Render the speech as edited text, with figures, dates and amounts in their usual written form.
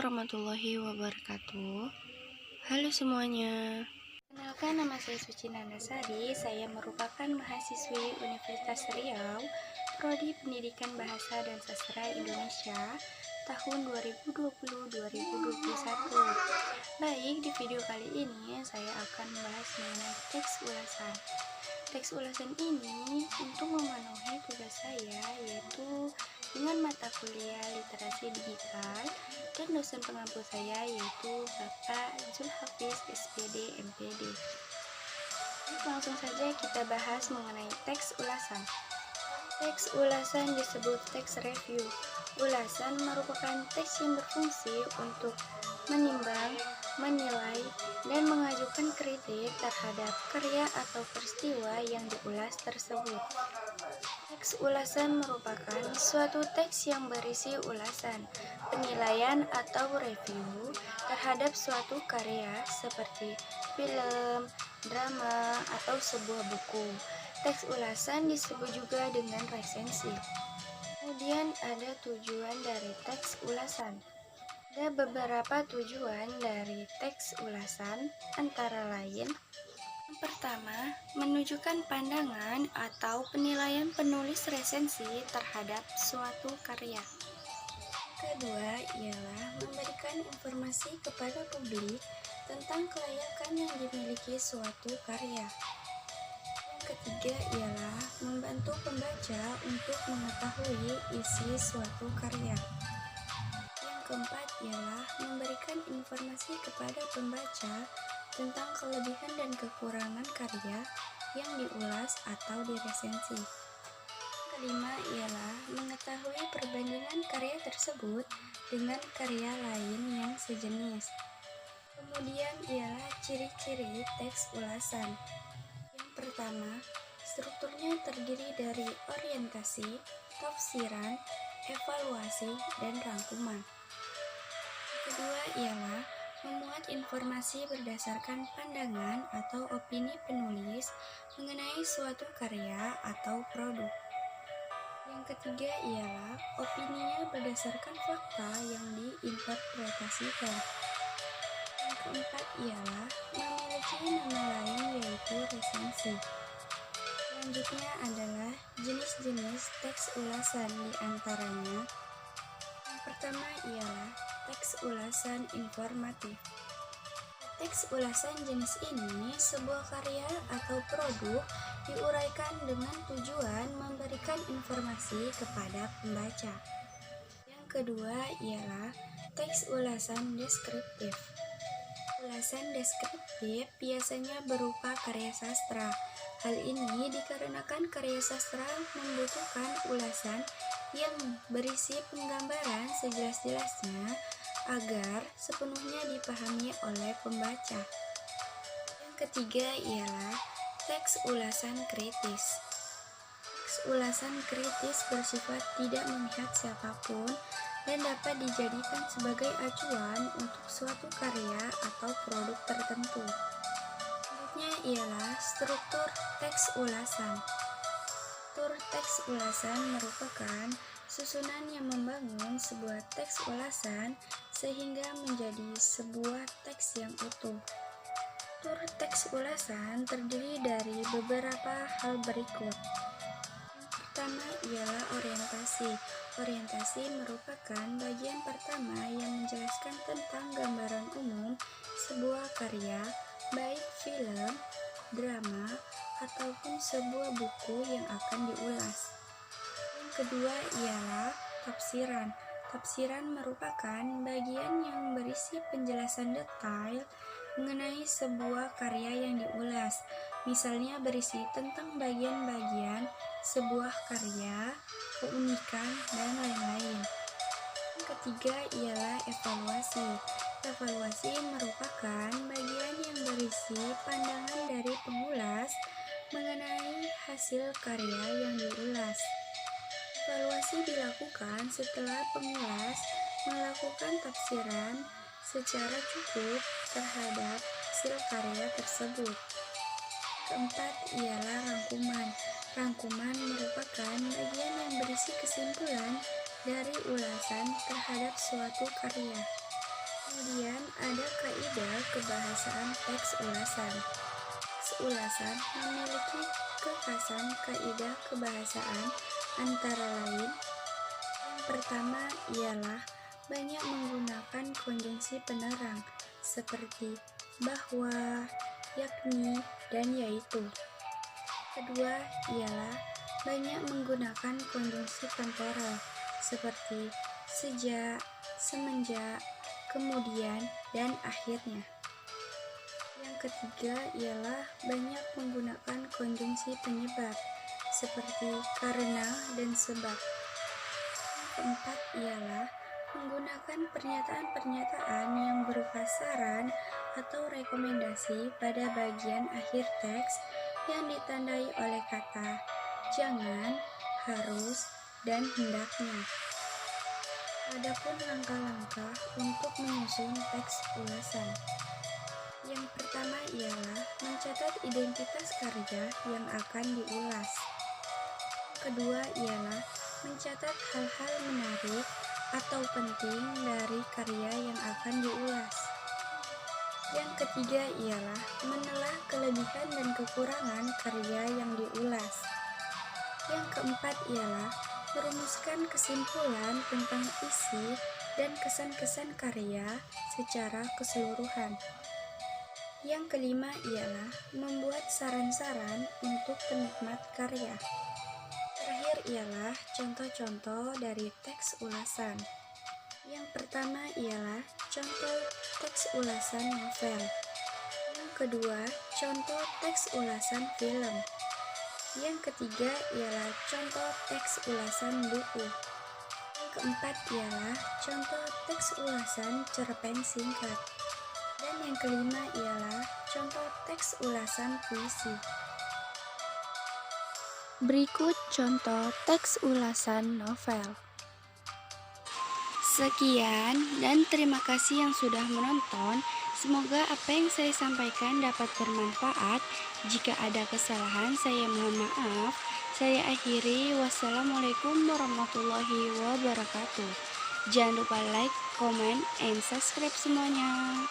warahmatullahi wabarakatuh. Halo semuanya. Kenalkan, nama saya Suci Nandasari. Saya merupakan mahasiswi Universitas Riau, Prodi Pendidikan Bahasa dan Sastra Indonesia tahun 2020-2021. Baik, di video kali ini saya akan membahas mengenai teks ulasan. Teks ulasan ini untuk memenuhi tugas saya, yaitu dengan mata kuliah literasi digital, dan dosen pengampu saya yaitu Bapak Zulhafiz SPD MPD. Langsung saja kita bahas mengenai teks ulasan. Teks ulasan disebut teks review. Ulasan merupakan teks yang berfungsi untuk menimbang, menilai, dan mengajukan kritik terhadap karya atau peristiwa yang diulas tersebut. Teks ulasan merupakan suatu teks yang berisi ulasan, penilaian atau review terhadap suatu karya seperti film, drama, atau sebuah buku. Teks ulasan disebut juga dengan resensi. Kemudian ada tujuan dari teks ulasan. Ada beberapa tujuan dari teks ulasan, antara lain: yang pertama, menunjukkan pandangan atau penilaian penulis resensi terhadap suatu karya. Kedua ialah memberikan informasi kepada publik tentang kelayakan yang dimiliki suatu karya. Yang ketiga ialah membantu pembaca untuk mengetahui isi suatu karya. Yang keempat ialah memberikan informasi kepada pembaca tentang kelebihan dan kekurangan karya yang diulas atau diresensi. Kelima ialah mengetahui perbandingan karya tersebut dengan karya lain yang sejenis. Kemudian ialah ciri-ciri teks ulasan. Yang pertama, strukturnya terdiri dari orientasi, tafsiran, evaluasi, dan rangkuman. Kedua ialah memuat informasi berdasarkan pandangan atau opini penulis mengenai suatu karya atau produk. Yang ketiga ialah opininya berdasarkan fakta yang diinterpretasikan. Yang keempat ialah memiliki nama lain yaitu resensi. Selanjutnya adalah jenis-jenis teks ulasan, diantaranya yang pertama ialah teks ulasan informatif. Teks ulasan jenis ini sebuah karya atau produk diuraikan dengan tujuan memberikan informasi kepada pembaca. Yang kedua ialah teks ulasan deskriptif. Ulasan deskriptif biasanya berupa karya sastra. Hal ini dikarenakan karya sastra membutuhkan ulasan yang berisi penggambaran sejelas-jelasnya agar sepenuhnya dipahami oleh pembaca. Yang ketiga ialah teks ulasan kritis. Teks ulasan kritis bersifat tidak memihak siapapun dan dapat dijadikan sebagai acuan untuk suatu karya atau produk tertentu. Selanjutnya ialah struktur teks ulasan. Struktur teks ulasan merupakan susunan yang membangun sebuah teks ulasan sehingga menjadi sebuah teks yang utuh. Struktur teks ulasan terdiri dari beberapa hal berikut. Yang pertama ialah orientasi. Orientasi merupakan bagian pertama yang menjelaskan tentang gambaran umum sebuah karya, baik film, drama, ataupun sebuah buku yang akan diulas. Yang kedua ialah tafsiran. Tafsiran merupakan bagian yang berisi penjelasan detail mengenai sebuah karya yang diulas, misalnya berisi tentang bagian-bagian sebuah karya, keunikan, dan lain-lain. Yang ketiga ialah evaluasi. Evaluasi merupakan bagian yang berisi pandangan dari pengulas mengenai hasil karya yang diulas. Evaluasi dilakukan setelah pengulas melakukan tafsiran secara cukup terhadap hasil karya tersebut. Keempat ialah rangkuman. Rangkuman merupakan bagian yang berisi kesimpulan dari ulasan terhadap suatu karya. Kemudian ada kaidah kebahasaan teks ulasan. Teks ulasan memiliki kekhasan kaidah kebahasaan antara lain. Yang pertama ialah banyak menggunakan konjungsi penerang seperti bahwa, yakni, dan yaitu. Kedua ialah banyak menggunakan konjungsi temporal seperti sejak, semenjak, kemudian, dan akhirnya. Yang ketiga ialah banyak menggunakan konjungsi penyebab seperti karena dan sebab. Yang keempat ialah menggunakan pernyataan-pernyataan yang berupa saran atau rekomendasi pada bagian akhir teks yang ditandai oleh kata jangan, harus, dan hendaknya. Adapun langkah-langkah untuk menyusun teks ulasan. Yang pertama ialah mencatat identitas karya yang akan diulas. Kedua ialah mencatat hal-hal menarik atau penting dari karya yang akan diulas. Yang ketiga ialah menelah kelebihan dan kekurangan karya yang diulas. Yang keempat ialah merumuskan kesimpulan tentang isi dan kesan-kesan karya secara keseluruhan. Yang kelima ialah membuat saran-saran untuk penikmat karya. Terakhir ialah contoh-contoh dari teks ulasan. Yang pertama ialah contoh teks ulasan novel. Yang kedua, contoh teks ulasan film. Yang ketiga ialah contoh teks ulasan buku. Yang keempat ialah contoh teks ulasan cerpen singkat. Dan yang kelima ialah contoh teks ulasan puisi. Berikut contoh teks ulasan novel. Sekian dan terima kasih yang sudah menonton. Semoga apa yang saya sampaikan dapat bermanfaat. Jika ada kesalahan, saya mohon maaf. Saya akhiri. Wassalamualaikum warahmatullahi wabarakatuh. Jangan lupa like, comment, and subscribe semuanya.